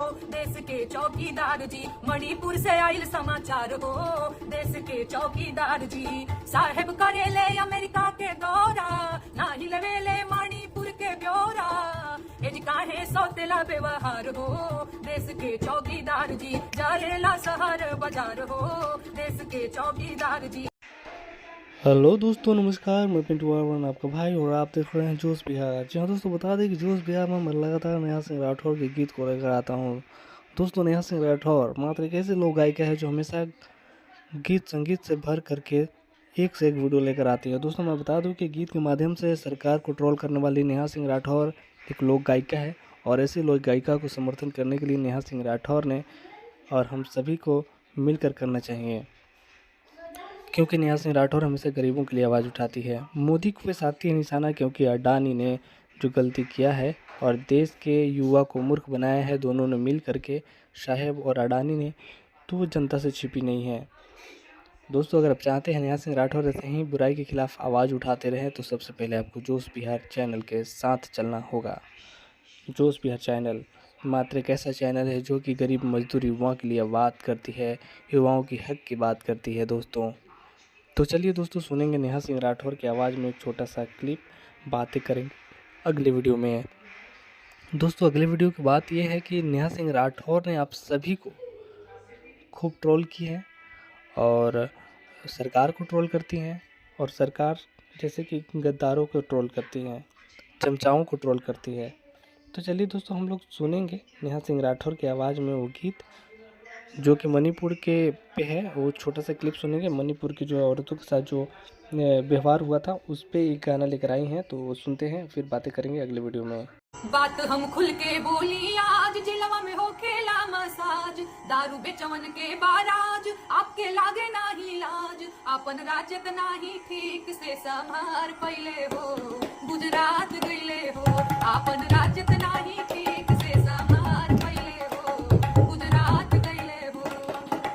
देश के चौकीदार जी मणिपुर से आइल समाचार हो। देश के चौकीदार जी साहेब करेले अमेरिका के दौरा, ना हिलवेले मणिपुर के ब्यौरा। एज काहे सौतेला व्यवहार हो। देश के चौकीदार जी जालेला शहर बाजार हो। देश के चौकीदार जी। हेलो दोस्तों, नमस्कार। मैं पिंटू वर्मन, आपका भाई, और आप देख रहे हैं जोश बिहार। जी हाँ दोस्तों, बता दें कि जोश बिहार में मैं लगातार नेहा सिंह राठौर के गीत को लेकर आता हूँ। दोस्तों, नेहा सिंह राठौर मात्र एक ऐसे लोक गायिका है जो हमेशा गीत संगीत से भर करके एक से एक वीडियो लेकर आती है। दोस्तों, मैं बता दूं कि गीत के माध्यम से सरकार को ट्रोल करने वाली नेहा सिंह राठौर एक लोक गायिका है, और ऐसी लोक गायिका को समर्थन करने के लिए नेहा सिंह राठौर ने और हम सभी को मिलकर करना चाहिए, क्योंकि नेहा सिंह राठौर हमेशा गरीबों के लिए आवाज़ उठाती है। मोदी को साथी है निशाना, क्योंकि अडानी ने जो गलती किया है और देश के युवा को मूर्ख बनाया है, दोनों ने मिल करके, साहेब और अडानी ने, तो वो जनता से छिपी नहीं है। दोस्तों, अगर आप चाहते हैं नेहा सिंह राठौर ऐसे ही बुराई के खिलाफ आवाज़ उठाते रहें, तो सबसे पहले आपको जोश बिहार चैनल के साथ चलना होगा। जोश बिहार चैनल मात्र एक ऐसा चैनल है जो कि गरीब मजदूर युवाओं के लिए बात करती है, युवाओं की हक की बात करती है। दोस्तों, तो चलिए दोस्तों, सुनेंगे नेहा सिंह राठौर की आवाज़ में एक छोटा सा क्लिप, बातें करेंगे अगले वीडियो में। दोस्तों, अगले वीडियो की बात यह है कि नेहा सिंह राठौर ने आप सभी को खूब ट्रोल की है और सरकार को ट्रोल करती हैं, और सरकार जैसे कि गद्दारों को ट्रोल करती हैं, चमचाओं को ट्रोल करती है। तो चलिए दोस्तों, हम लोग सुनेंगे नेहा सिंह राठौर की आवाज़ में वो गीत जो कि मणिपुर के पे है। वो छोटा सा क्लिप सुनेंगे, मणिपुर की जो औरतों के साथ जो व्यवहार हुआ था उस पे एक गाना लेकर आई हैं, तो सुनते हैं, फिर बातें करेंगे अगले वीडियो में। बात हम खुल के बोली आज, जिलवा में हो खेला मसाज, दारू बेचवन के बाराज, आपके लागे नाही लाज, अपन राज्यत नाही ठीक से संभार पहले हो, गुजरात गईले हो, अपन राज्यत नाही